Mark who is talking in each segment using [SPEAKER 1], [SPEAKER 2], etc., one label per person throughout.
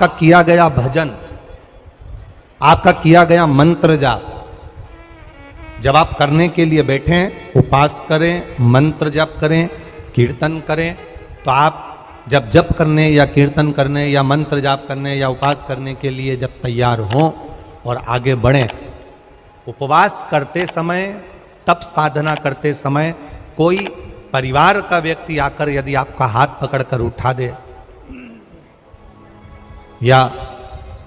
[SPEAKER 1] आपका किया गया भजन, आपका किया गया मंत्र जाप, जब आप करने के लिए बैठें, उपास करें, मंत्र जाप करें, कीर्तन करें, तो आप जब जप करने या कीर्तन करने या मंत्र जाप करने या उपास करने के लिए जब तैयार हों और आगे बढ़ें, उपवास करते समय, तप साधना करते समय कोई परिवार का व्यक्ति आकर यदि आपका हाथ पकड़कर उठा दे या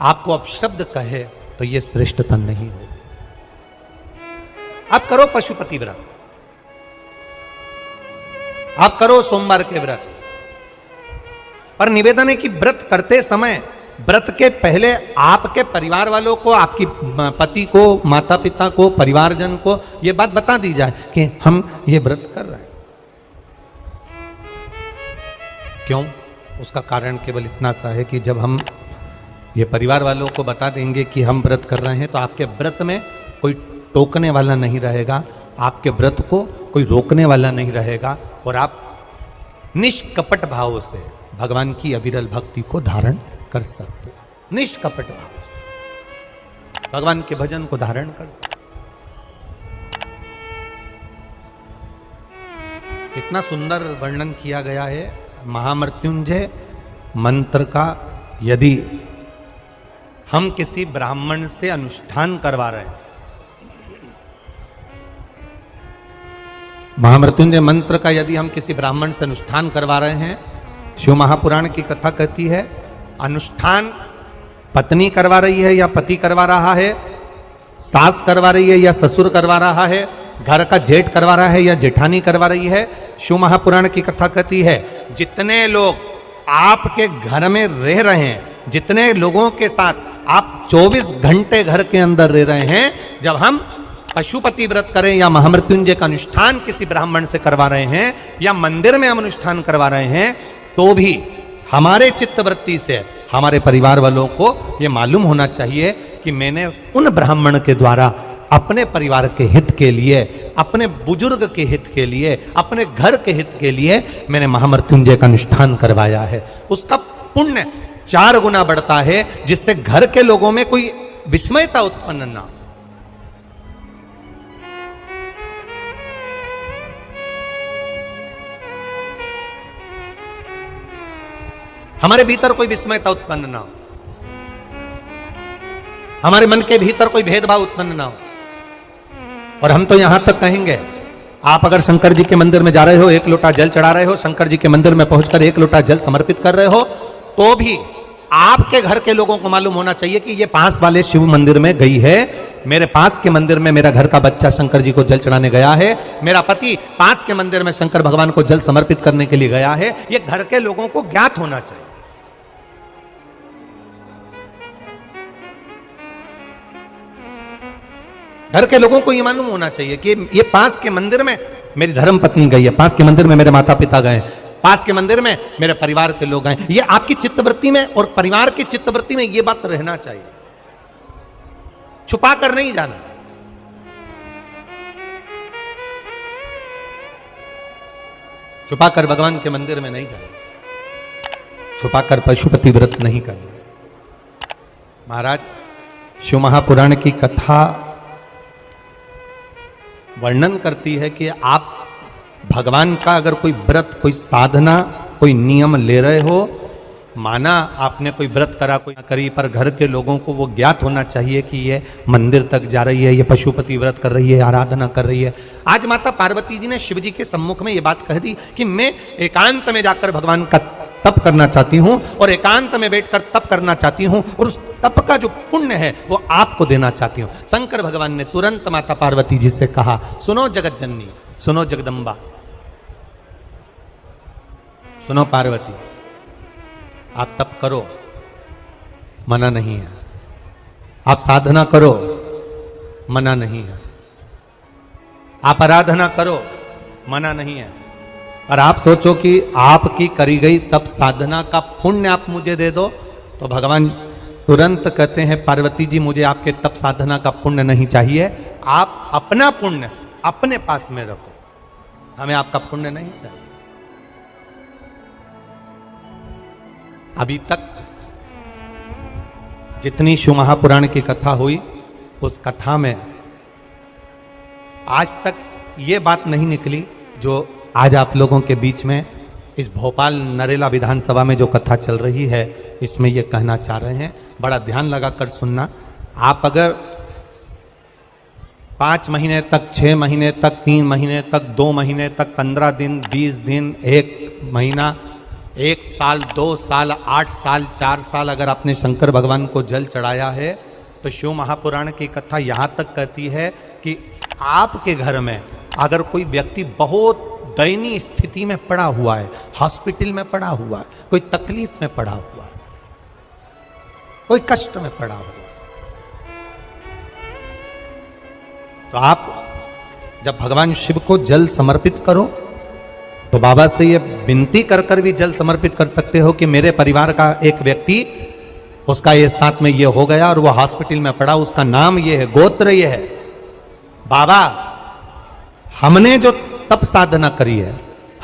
[SPEAKER 1] आपको अपशब्द कहे, तो ये श्रेष्ठतन नहीं हो। आप करो पशुपति व्रत, आप करो सोमवार के व्रत, पर निवेदन है कि व्रत करते समय, व्रत के पहले आपके परिवार वालों को, आपकी पति को, माता पिता को, परिवारजन को ये बात बता दी जाए कि हम ये व्रत कर रहे हैं। क्यों? उसका कारण केवल इतना सा है कि जब हम ये परिवार वालों को बता देंगे कि हम व्रत कर रहे हैं, तो आपके व्रत में कोई टोकने वाला नहीं रहेगा, आपके व्रत को कोई रोकने वाला नहीं रहेगा, और आप निष्कपट भाव से भगवान की अविरल भक्ति को धारण कर सकते हो। निष्कपट भाव से भगवान के भजन को धारण कर सकते। इतना सुंदर वर्णन किया गया है महामृत्युंजय मंत्र का। यदि हम किसी ब्राह्मण से अनुष्ठान करवा रहे हैं, महामृत्युंजय मंत्र का यदि हम किसी ब्राह्मण से अनुष्ठान करवा रहे हैं, शिव महापुराण की कथा कहती है, अनुष्ठान पत्नी करवा रही है या पति करवा रहा है, सास करवा रही है या ससुर करवा रहा है, घर का जेठ करवा रहा है या जेठानी करवा रही है। शिव महापुराण की कथा कहती है, जितने लोग आपके घर में रह रहे हैं, जितने लोगों के साथ आप 24 घंटे घर के अंदर रह रहे हैं, जब हम पशुपति व्रत करें या महामृत्युंजय का अनुष्ठान किसी ब्राह्मण से करवा रहे हैं या मंदिर में हम अनुष्ठान करवा रहे हैं, तो भी हमारे चित्तवृत्ति से हमारे परिवार वालों को यह मालूम होना चाहिए कि मैंने उन ब्राह्मण के द्वारा अपने परिवार के हित के लिए, अपने बुजुर्ग के हित के लिए, अपने घर के हित के लिए मैंने महामृत्युंजय का अनुष्ठान करवाया है। उसका पुण्य 4 गुना बढ़ता है, जिससे घर के लोगों में कोई विस्मयता उत्पन्न ना हो। हमारे भीतर कोई विस्मयता उत्पन्न ना हो, हमारे मन के भीतर कोई भेदभाव उत्पन्न ना हो। और हम तो यहां तक कहेंगे, आप अगर शंकर जी के मंदिर में जा रहे हो, 1 लोटा जल चढ़ा रहे हो, शंकर जी के मंदिर में पहुंचकर 1 लोटा जल समर्पित कर रहे हो, तो भी आपके घर के लोगों को मालूम होना चाहिए कि ये पास वाले शिव मंदिर में गई है, मेरे पास के मंदिर में मेरा घर का बच्चा शंकर जी को जल चढ़ाने गया है, मेरा पति पास के मंदिर में शंकर भगवान को जल समर्पित करने के लिए गया है। ये घर के लोगों को ज्ञात होना चाहिए। घर के लोगों को यह मालूम होना चाहिए कि ये पास के मंदिर में मेरी धर्म पत्नी गई है, पास के मंदिर में मेरे माता पिता गए, पास के मंदिर में मेरे परिवार के लोग गए। ये आपकी चित्तवृत्ति में और परिवार की चित्तवृत्ति में ये बात रहना चाहिए, छुपा कर नहीं जाना। छुपाकर भगवान के मंदिर में नहीं जाना, छुपाकर पशुपति व्रत नहीं करना। महाराज, शिव महापुराण की कथा वर्णन करती है कि आप भगवान का अगर कोई व्रत, कोई साधना, कोई नियम ले रहे हो, माना आपने कोई व्रत करा, कोई करी, पर घर के लोगों को वो ज्ञात होना चाहिए कि ये मंदिर तक जा रही है, ये पशुपति व्रत कर रही है, आराधना कर रही है। आज माता पार्वती जी ने शिव जी के सम्मुख में ये बात कह दी कि मैं एकांत में जाकर भगवान का तप करना चाहती हूं और एकांत में बैठकर तप करना चाहती हूं, और उस तप का जो पुण्य है वो आपको देना चाहती हूं। शंकर भगवान ने तुरंत माता पार्वती जी से कहा, सुनो जगत जननी, सुनो जगदम्बा, सुनो पार्वती, आप तप करो, मना नहीं है, आप साधना करो, मना नहीं है, आप आराधना करो, मना नहीं है। और आप सोचो कि आपकी करी गई तप साधना का पुण्य आप मुझे दे दो, तो भगवान तुरंत कहते हैं, पार्वती जी मुझे आपके तप साधना का पुण्य नहीं चाहिए, आप अपना पुण्य अपने पास में रखो, हमें आपका पुण्य नहीं चाहिए। अभी तक जितनी शिव महापुराण की कथा हुई, उस कथा में आज तक ये बात नहीं निकली जो आज आप लोगों के बीच में इस भोपाल नरेला विधानसभा में जो कथा चल रही है, इसमें ये कहना चाह रहे हैं। बड़ा ध्यान लगाकर सुनना। आप अगर 5 महीने तक, 6 महीने तक, 3 महीने तक, 2 महीने तक, 15 दिन, 20 दिन, 1 महीना, 1 साल, 2 साल, 8 साल, 4 साल अगर आपने शंकर भगवान को जल चढ़ाया है, तो शिव महापुराण की कथा यहाँ तक कहती है कि आपके घर में अगर कोई व्यक्ति बहुत दयनीय स्थिति में पड़ा हुआ है, हॉस्पिटल में पड़ा हुआ है, कोई तकलीफ में पड़ा हुआ है, कोई कष्ट में पड़ा हुआ है, तो आप जब भगवान शिव को जल समर्पित करो तो बाबा से ये विनती कर कर भी जल समर्पित कर सकते हो कि मेरे परिवार का एक व्यक्ति, उसका ये साथ में ये हो गया और वो हॉस्पिटल में पड़ा, उसका नाम ये है, गोत्र ये है। बाबा, हमने जो तप साधना करी है,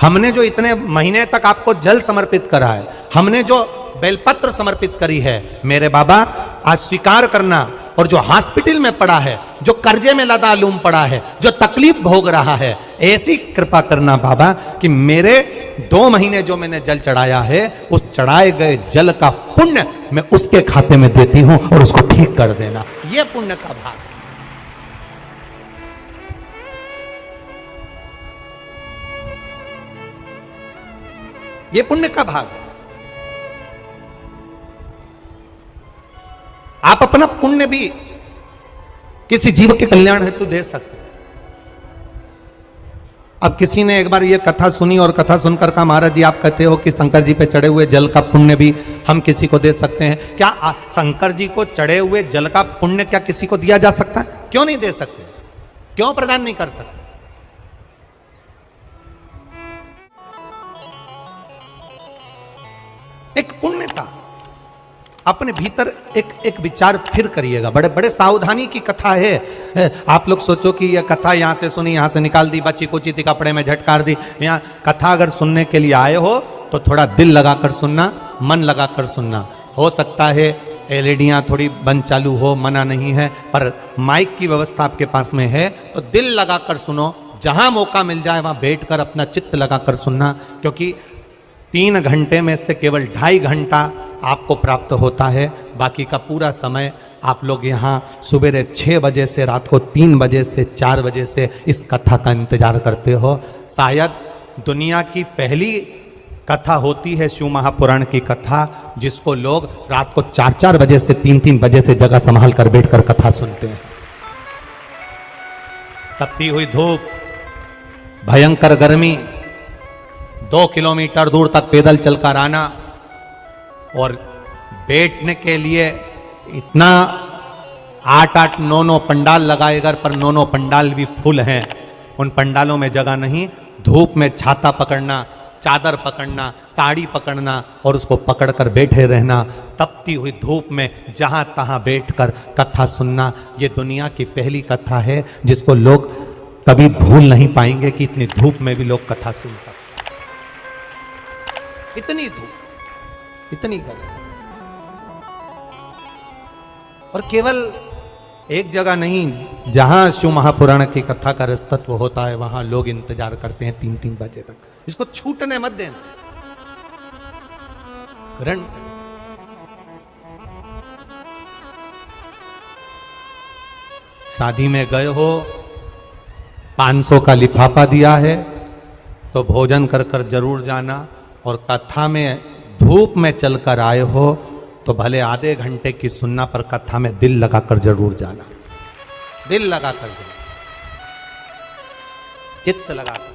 [SPEAKER 1] हमने जो इतने महीने तक आपको जल समर्पित करा है, हमने जो बेलपत्र समर्पित करी है, मेरे बाबा आज स्वीकार करना। और जो हॉस्पिटल में पड़ा है, जो कर्जे में लदालूम पड़ा है, जो तकलीफ भोग रहा है, ऐसी कृपा करना बाबा कि मेरे 2 महीने जो मैंने जल चढ़ाया है, उस चढ़ाए गए जल का पुण्य मैं उसके खाते में देती हूं और उसको ठीक कर देना। यह पुण्य का भाग। ये पुण्य का भाग है। आप अपना पुण्य भी किसी जीव के कल्याण हेतु दे सकते हैं। अब किसी ने एक बार ये कथा सुनी और कथा सुनकर कहा, महाराज जी आप कहते हो कि शंकर जी पे चढ़े हुए जल का पुण्य भी हम किसी को दे सकते हैं क्या? शंकर जी को चढ़े हुए जल का पुण्य क्या किसी को दिया जा सकता है? क्यों नहीं दे सकते? क्यों प्रदान नहीं कर सकते? एक पुण्य था। अपने भीतर एक विचार फिर करिएगा। बड़े बड़े सावधानी की कथा है। आप लोग सोचो कि यह कथा यहां से सुनी, यहां से निकाल दी, बच्ची कुची थी कपड़े में झटकार दी। यहाँ कथा अगर सुनने के लिए आए हो तो थोड़ा दिल लगाकर सुनना, मन लगाकर सुनना। हो सकता है एलईडियाँ थोड़ी बंद चालू हो, मना नहीं है, पर माइक की व्यवस्था आपके पास में है तो दिल लगाकर सुनो। जहां मौका मिल जाए वहां बैठकर अपना चित्त लगाकर सुनना, क्योंकि 3 घंटे में से केवल 2.5 घंटा आपको प्राप्त होता है। बाकी का पूरा समय आप लोग यहाँ सुबह 6 बजे से रात को 3 बजे से 4 बजे से इस कथा का इंतजार करते हो। शायद दुनिया की पहली कथा होती है शिव महापुराण की कथा, जिसको लोग रात को 4-4 बजे से 3-3 बजे से जगह संभाल कर बैठकर कथा सुनते हैं। तपती हुई धूप, भयंकर गर्मी, 2 किलोमीटर दूर तक पैदल चलकर आना और बैठने के लिए इतना 8-8, 9-9 पंडाल लगाए गए, पर 9-9 पंडाल भी फुल हैं। उन पंडालों में जगह नहीं। धूप में छाता पकड़ना, चादर पकड़ना, साड़ी पकड़ना और उसको पकड़कर बैठे रहना। तपती हुई धूप में जहां तहां बैठकर कथा सुनना, ये दुनिया की पहली कथा है जिसको लोग कभी भूल नहीं पाएंगे कि इतनी धूप में भी लोग कथा सुन सकते। इतनी धूप, इतनी गर्मी, और केवल एक जगह नहीं, जहां शिव महापुराण की कथा का रसतत्व होता है वहां लोग इंतजार करते हैं 3-3 बजे तक। इसको छूटने मत देना। ग्रहण शादी में गए हो, 500 का लिफाफा दिया है तो भोजन कर कर जरूर जाना। और कथा में धूप में चलकर आए हो तो भले आधे घंटे की सुनना, पर कथा में दिल लगाकर जरूर जाना। दिल लगाकर जाना, चित्त लगाकर।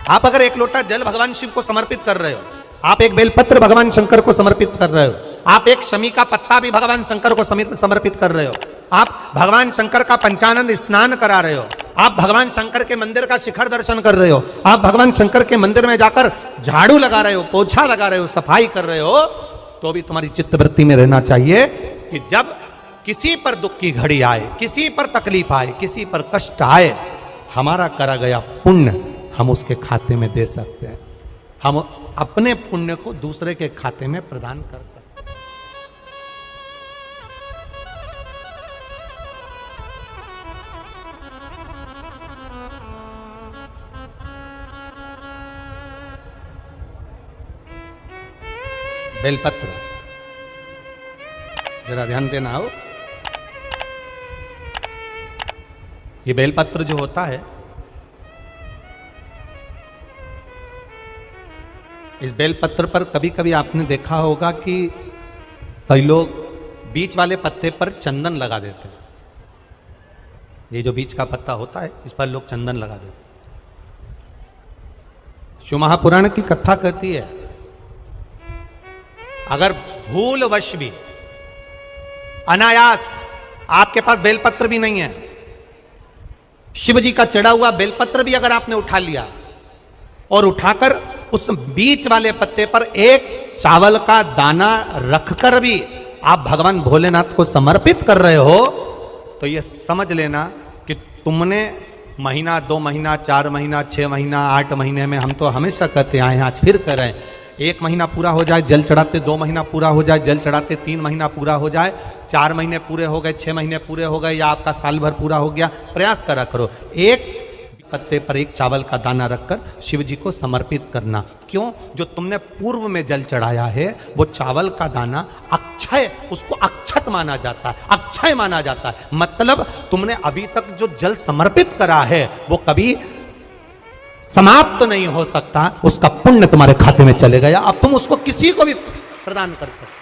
[SPEAKER 1] आप अगर 1 लोटा जल भगवान शिव को समर्पित कर रहे हो, आप एक बेलपत्र भगवान शंकर को समर्पित कर रहे हो, आप एक शमी का पत्ता भी भगवान शंकर को समर्पित कर रहे हो, आप भगवान शंकर का पंचानंद स्नान करा रहे हो, आप भगवान शंकर के मंदिर का शिखर दर्शन कर रहे हो, आप भगवान शंकर के मंदिर में जाकर झाड़ू लगा रहे हो, पोछा लगा रहे हो, सफाई कर रहे हो, तो भी तुम्हारी चित्तवृत्ति में रहना चाहिए कि जब किसी पर दुख की घड़ी आए, किसी पर तकलीफ आए, किसी पर कष्ट आए, हमारा करा गया पुण्य हम उसके खाते में दे सकते हैं। हम अपने पुण्य को दूसरे के खाते में प्रदान कर सकते हैं। बेलपत्र, जरा ध्यान देना हो। ये बेलपत्र जो होता है, इस बेलपत्र पर कभी कभी आपने देखा होगा कि कई लोग बीच वाले पत्ते पर चंदन लगा देते हैं। ये जो बीच का पत्ता होता है, इस पर लोग चंदन लगा देते हैं। शिव महापुराण की कथा कहती है, अगर भूलवश भी, अनायास, आपके पास बेलपत्र भी नहीं है, शिव जी का चढ़ा हुआ बेलपत्र भी अगर आपने उठा लिया और उठाकर उस बीच वाले पत्ते पर एक चावल का दाना रखकर भी आप भगवान भोलेनाथ को समर्पित कर रहे हो, तो ये समझ लेना कि तुमने महीना, 2 महीना, 4 महीना, 6 महीना, 8 महीने में, हम तो हमेशा कहते आए हैं, आज फिर कह रहे हैं, 1 महीना पूरा हो जाए जल चढ़ाते, 2 महीना पूरा हो जाए जल चढ़ाते, 3 महीना पूरा हो जाए, 4 महीने पूरे हो गए, 6 महीने पूरे हो गए, या आपका साल भर पूरा हो गया, प्रयास करा करो एक पत्ते पर एक चावल का दाना रखकर शिव जी को समर्पित करना। क्यों? जो तुमने पूर्व में जल चढ़ाया है, वो चावल का दाना अक्षय, उसको अक्षत माना जाता है, अक्षय माना जाता है। मतलब तुमने अभी तक जो जल समर्पित करा है वो कभी समाप्त तो नहीं हो सकता, उसका पुण्य तुम्हारे खाते में चले गया, अब तुम उसको किसी को भी प्रदान कर सकते।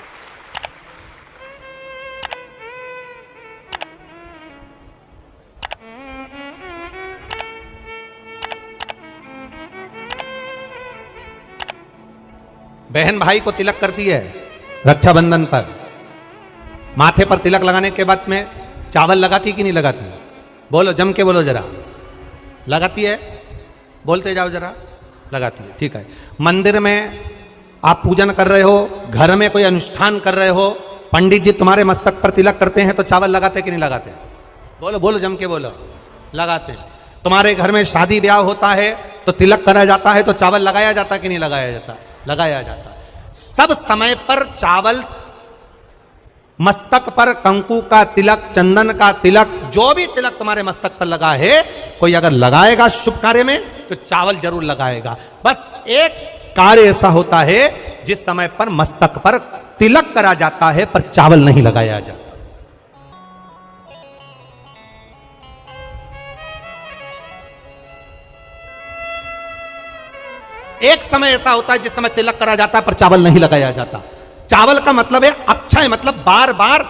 [SPEAKER 1] बहन भाई को तिलक करती है रक्षाबंधन पर, माथे पर तिलक लगाने के बाद में चावल लगाती कि नहीं लगाती? बोलो, जम के बोलो जरा। लगाती है? बोलते जाओ जरा। लगाती है, ठीक है। मंदिर में आप पूजन कर रहे हो, घर में कोई अनुष्ठान कर रहे हो, पंडित जी तुम्हारे मस्तक पर तिलक करते हैं तो चावल लगाते कि नहीं लगाते? बोलो बोलो, जम के बोलो। लगाते हैं। तुम्हारे घर में शादी ब्याह होता है तो तिलक करा जाता है तो चावल लगाया जाता कि नहीं लगाया जाता? लगाया जाता। सब समय पर चावल, मस्तक पर कंकु का तिलक, चंदन का तिलक, जो भी तिलक तुम्हारे मस्तक पर लगा है, कोई अगर लगाएगा शुभ कार्य में तो चावल जरूर लगाएगा। बस एक कार्य ऐसा होता है जिस समय पर मस्तक पर तिलक करा जाता है पर चावल नहीं लगाया जाता। एक समय ऐसा होता है जिस समय तिलक करा जाता है पर चावल नहीं लगाया जाता। चावल का मतलब है अक्षय, मतलब बार बार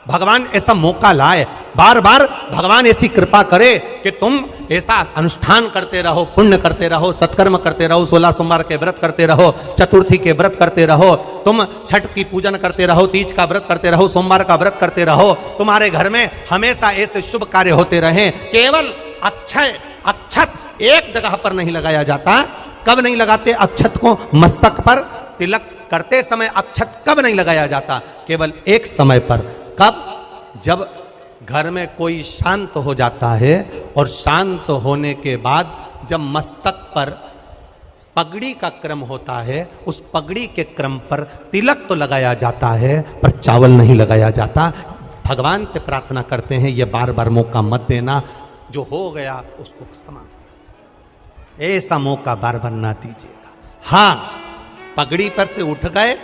[SPEAKER 1] भगवान ऐसा मौका लाए, बार बार भगवान ऐसी कृपा करे कि तुम ऐसा अनुष्ठान करते रहो, पुण्य करते रहो, सत्कर्म करते रहो, 16 सोमवार के व्रत करते रहो, चतुर्थी के व्रत करते रहो, तुम छठ की पूजन करते रहो, तीज का व्रत करते रहो, सोमवार का व्रत करते रहो, तुम्हारे घर में हमेशा ऐसे शुभ कार्य होते रहे। केवल अक्षय, अक्षत एक जगह पर नहीं लगाया जाता। कब नहीं लगाते अक्षत को? मस्तक पर तिलक करते समय अक्षत कब नहीं लगाया जाता? केवल एक समय पर। कब? जब घर में कोई शांत हो जाता है, और शांत होने के बाद जब मस्तक पर पगड़ी का क्रम होता है, उस पगड़ी के क्रम पर तिलक तो लगाया जाता है पर चावल नहीं लगाया जाता। भगवान से प्रार्थना करते हैं ये बार बार मौका मत देना, जो हो गया उसको समाप्त, ऐसा मौका बार बार ना दीजिएगा। हाँ, पगड़ी पर से उठ गए,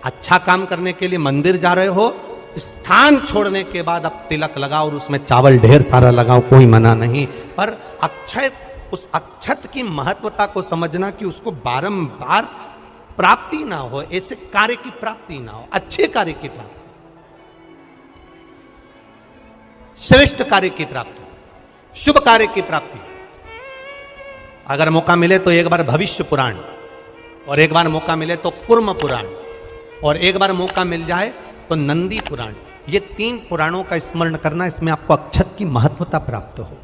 [SPEAKER 1] अच्छा काम करने के लिए मंदिर जा रहे हो, स्थान छोड़ने के बाद अब तिलक लगाओ और उसमें चावल ढेर सारा लगाओ, कोई मना नहीं। पर अक्षय, उस अक्षत की महत्वता को समझना कि उसको बारंबार प्राप्ति ना हो, ऐसे कार्य की प्राप्ति ना हो, अच्छे कार्य की प्राप्ति, श्रेष्ठ कार्य की प्राप्ति, शुभ कार्य की प्राप्ति। अगर मौका मिले तो एक बार भविष्य पुराण, और एक बार मौका मिले तो कुर्म पुराण, और एक बार मौका मिल जाए तो नंदी पुराण, ये 3 पुराणों का स्मरण करना, इसमें आपको अक्षत की महत्वता प्राप्त हो।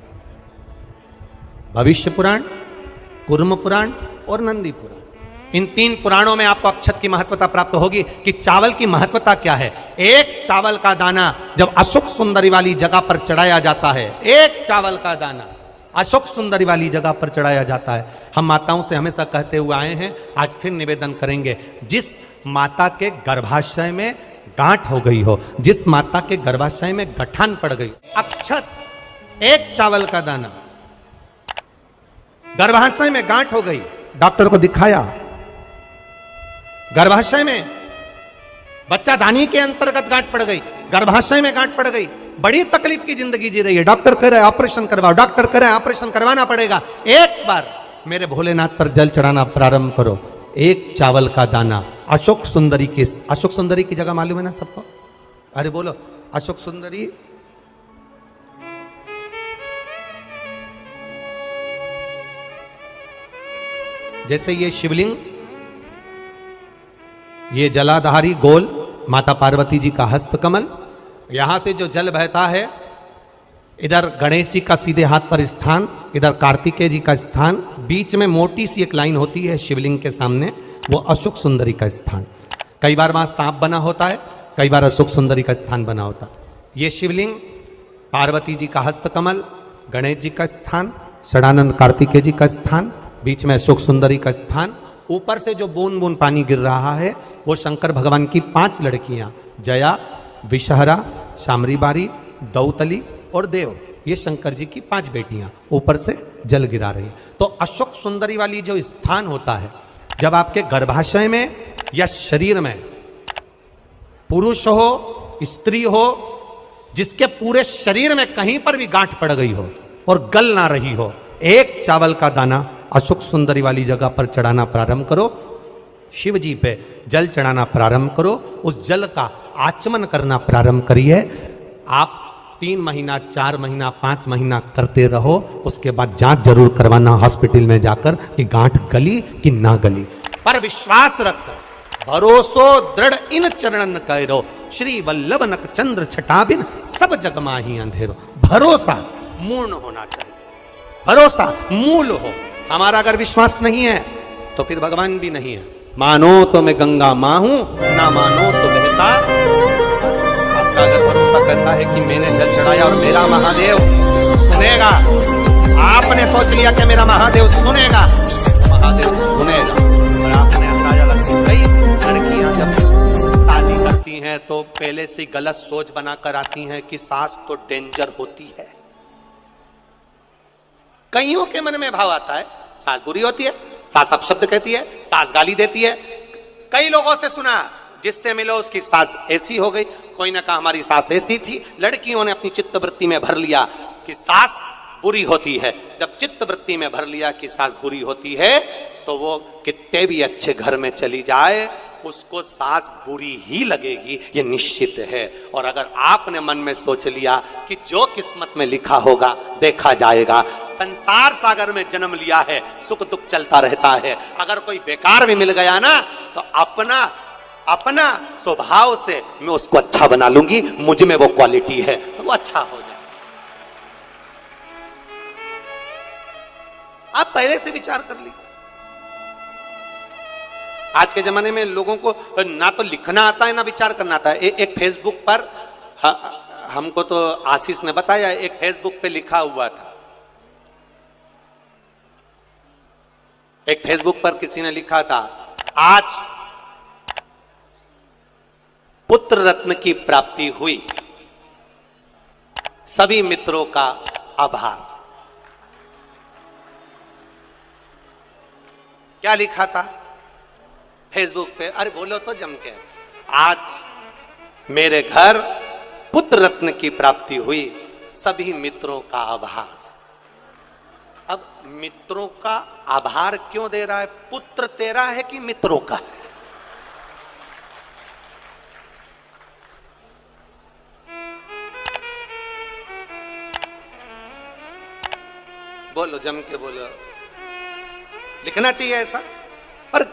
[SPEAKER 1] भविष्य पुराण, कुर्म पुराण और नंदी पुराण, इन 3 पुराणों में आपको अक्षत की महत्वता प्राप्त होगी कि चावल की महत्वता क्या है। एक चावल का दाना जब अशोक सुंदरी वाली जगह पर चढ़ाया जाता है, एक चावल का दाना अशोक सुंदरी वाली जगह पर चढ़ाया जाता है। हम माताओं से हमेशा कहते हुए आए हैं, आज फिर निवेदन करेंगे, जिस माता के गर्भाशय में गांठ हो गई हो, जिस माता के गर्भाशय में गठान पड़ गई, अक्षत, एक चावल का दाना, गर्भाशय में गांठ हो गई, डॉक्टर को दिखाया, गर्भाशय में बच्चा दानी के अंतर्गत गांठ पड़ गई, गर्भाशय में गांठ पड़ गई, बड़ी तकलीफ की जिंदगी जी रही है, डॉक्टर कह रहा है ऑपरेशन करवाओ, डॉक्टर कह रहा है ऑपरेशन करवाना पड़ेगा। एक बार मेरे भोलेनाथ पर जल चढ़ाना प्रारंभ करो। एक चावल का दाना अशोक सुंदरी की, अशोक सुंदरी की जगह मालूम है ना सबको? अरे बोलो अशोक सुंदरी। जैसे ये शिवलिंग, ये जलाधारी गोल माता पार्वती जी का हस्तकमल, यहां से जो जल बहता है, इधर गणेश जी का सीधे हाथ पर स्थान, इधर कार्तिकेय जी का स्थान, बीच में मोटी सी एक लाइन होती है शिवलिंग के सामने, वो अशोक सुंदरी का स्थान। कई बार वहां सांप बना होता है, कई बार अशोक सुंदरी का स्थान बना होता है। ये शिवलिंग, पार्वती जी का हस्तकमल, गणेश जी का स्थान, षडानंद कार्तिकेय जी का स्थान, बीच में अशोक सुंदरी का स्थान। ऊपर से जो बूंद बूंद पानी गिर रहा है वो शंकर भगवान की 5 लड़कियां, जया, विषहरा, शामरीबारी, दौतली और देव, ये शंकर जी की 5 बेटियां ऊपर से जल गिरा रही। तो अशोक सुंदरी वाली जो स्थान होता है, जब आपके गर्भाशय में या शरीर में पुरुष हो, स्त्री हो, जिसके पूरे शरीर में कहीं पर भी गांठ पड़ गई हो और गल ना रही हो, एक चावल का दाना अशोक सुंदरी वाली जगह पर चढ़ाना प्रारंभ करो। शिव जी पे जल चढ़ाना प्रारंभ करो, उस जल का आचमन करना प्रारंभ करिए। आप 3 महीना, 4 महीना, 5 महीना करते रहो, उसके बाद जांच जरूर करवाना हॉस्पिटल में जाकर कि गांठ गली कि ना गली। पर विश्वास रख, भरोसो दृढ़ इन चरणन करो, श्री वल्लभ नक चंद्र छटाबिन सब जग माही अंधेरो। भरोसा मूर्ण होना चाहिए, भरोसा मूल हो। हमारा अगर विश्वास नहीं है तो फिर भगवान भी नहीं है। मानो तो मैं गंगा मां हूं, ना मानो तो बहता। आपका अगर भरोसा कहता है कि मैंने जल चढ़ाया और मेरा महादेव सुनेगा, आपने सोच लिया कि मेरा महादेव सुनेगा, महादेव सुनेगा। और आपने अंदाजा लगा, कई लड़कियां जब शादी करती हैं तो पहले से गलत सोच बनाकर आती हैं कि सास तो डेंजर होती है। कईयों के मन में भाव आता है सास बुरी होती है, सास अपशब्द कहती है, सास गाली देती है। कई लोगों से सुना, जिससे मिलो उसकी सास ऐसी हो गई, कोई ने कहा हमारी सास ऐसी थी। लड़कियों ने अपनी चित्तवृत्ति में भर लिया कि सास बुरी होती है। जब चित्तवृत्ति में भर लिया कि सास बुरी होती है, तो वो कितने भी अच्छे घर में चली जाए, उसको सास बुरी ही लगेगी, ये निश्चित है। और अगर आपने मन में सोच लिया कि जो किस्मत में लिखा होगा देखा जाएगा, संसार सागर में जन्म लिया है, सुख दुख चलता रहता है। अगर कोई बेकार भी मिल गया ना, तो अपना स्वभाव से मैं उसको अच्छा बना लूंगी, मुझ में वो क्वालिटी है, तो वो अच्छा हो जाए। आप पहले से विचार कर लीजिए। आज के जमाने में लोगों को ना तो लिखना आता है ना विचार करना आता है। एक फेसबुक पर हमको तो आशीष ने बताया, एक फेसबुक पे लिखा हुआ था, एक फेसबुक पर किसी ने लिखा था, आज पुत्र रत्न की प्राप्ति हुई, सभी मित्रों का आभार। क्या लिखा था फेसबुक पे? अरे बोलो तो जम के, आज मेरे घर पुत्र रत्न की प्राप्ति हुई, सभी मित्रों का आभार। अब मित्रों का आभार क्यों दे रहा है? पुत्र तेरा है कि मित्रों का है? बोलो जम के बोलो। लिखना चाहिए ऐसा, पर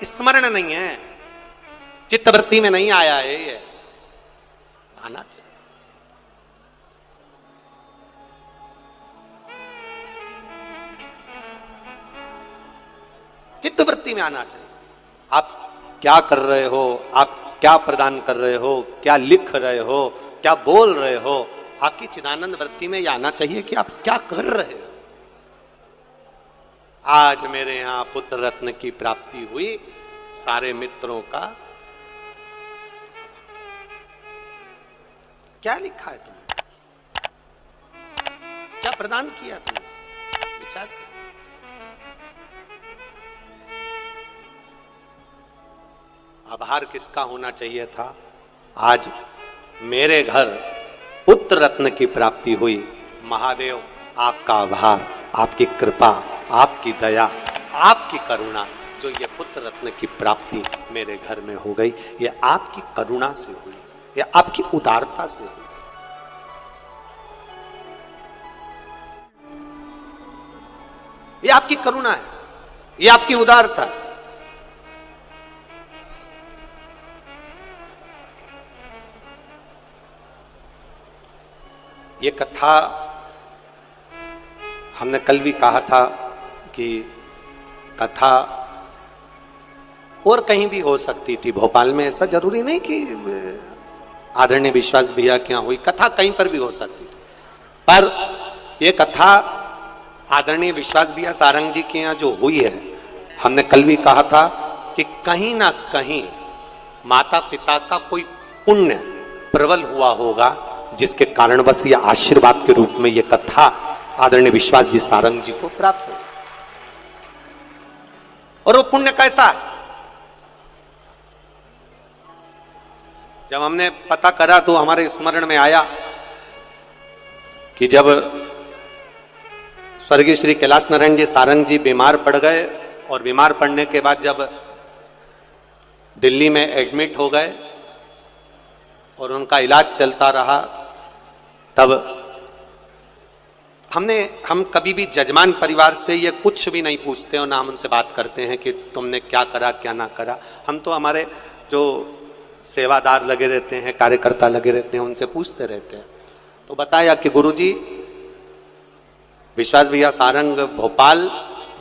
[SPEAKER 1] स्मरण नहीं है, चित्तवृत्ति में नहीं आया है, ये आना चाहिए। चित्तवृत्ति में आना चाहिए। आप क्या कर रहे हो, आप क्या प्रदान कर रहे हो, क्या लिख रहे हो, क्या बोल रहे हो, आपकी चिदानंद वृत्ति में यह आना चाहिए कि आप क्या कर रहे हो। आज मेरे यहां पुत्र रत्न की प्राप्ति हुई, सारे मित्रों का। क्या लिखा है तुमने, क्या प्रदान किया तुमने, विचार करो। आभार किसका होना चाहिए था? आज मेरे घर पुत्र रत्न की प्राप्ति हुई। महादेव आपका आभार, आपकी कृपा, आपकी दया, आपकी करुणा, जो ये पुत्र रत्न की प्राप्ति मेरे घर में हो गई, ये आपकी करुणा से हुई, ये आपकी उदारता से हुई। ये आपकी करुणा है, ये आपकी उदारता है। ये कथा हमने कल भी कहा था कि कथा और कहीं भी हो सकती थी, भोपाल में ऐसा जरूरी नहीं कि आदरणीय विश्वास भैया के यहाँ हुई, कथा कहीं पर भी हो सकती थी, पर यह कथा आदरणीय विश्वास भैया सारंग जी के यहाँ जो हुई है, हमने कल भी कहा था कि कहीं ना कहीं माता पिता का कोई पुण्य प्रबल हुआ होगा, जिसके कारणवश यह आशीर्वाद के रूप में यह कथा आदरणीय विश्वास जी सारंग जी को प्राप्त हो। और वो पुण्य कैसा है? जब हमने पता करा तो हमारे स्मरण में आया कि जब स्वर्गीय श्री कैलाश नारायण जी सारंग जी बीमार पड़ गए, और बीमार पड़ने के बाद जब दिल्ली में एडमिट हो गए और उनका इलाज चलता रहा, तब हम कभी भी जजमान परिवार से ये कुछ भी नहीं पूछते और ना हम उनसे बात करते हैं कि तुमने क्या करा क्या ना करा। हम तो हमारे जो सेवादार लगे रहते हैं, कार्यकर्ता लगे रहते हैं, उनसे पूछते रहते हैं। तो बताया कि गुरुजी विश्वास भैया सारंग भोपाल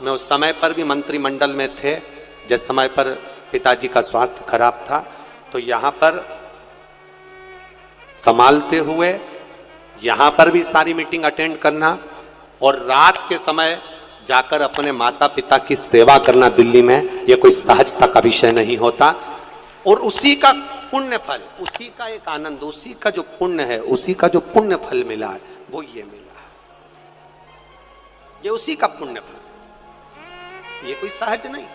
[SPEAKER 1] में उस समय पर भी मंत्रिमंडल में थे, जिस समय पर पिताजी का स्वास्थ्य खराब था, तो यहाँ पर संभालते हुए यहाँ पर भी सारी मीटिंग अटेंड करना और रात के समय जाकर अपने माता पिता की सेवा करना दिल्ली में, यह कोई सहजता का विषय नहीं होता। और उसी का पुण्य फल, उसी का एक आनंद, उसी का जो पुण्य है, उसी का जो पुण्य फल मिला है, वो ये मिला है, ये उसी का पुण्य फल, ये कोई सहज नहीं।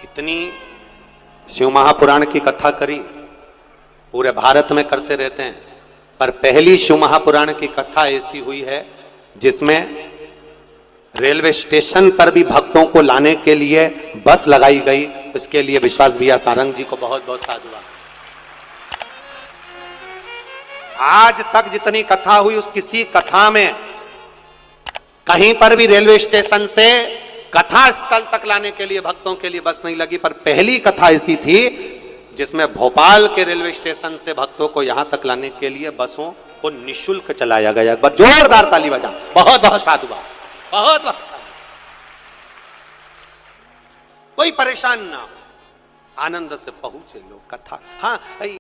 [SPEAKER 1] इतनी शिव महापुराण की कथा करी, पूरे भारत में करते रहते हैं, पर पहली शिव महापुराण की कथा ऐसी हुई है जिसमें रेलवे स्टेशन पर भी भक्तों को लाने के लिए बस लगाई गई। इसके लिए विश्वास भैया सारंग जी को बहुत बहुत साधुवाद। आज तक जितनी कथा हुई, उस किसी कथा में कहीं पर भी रेलवे स्टेशन से कथा स्थल तक लाने के लिए भक्तों के लिए बस नहीं लगी, पर पहली कथा ऐसी थी जिसमें भोपाल के रेलवे स्टेशन से भक्तों को यहां तक लाने के लिए बसों को निःशुल्क चलाया गया। एक बार जोरदार ताली बजा, बहुत बहुत साधुवाद, बहुत बहुत साधुवाद। कोई परेशान ना हो, आनंद से पहुंचे लोग कथा। हाँ,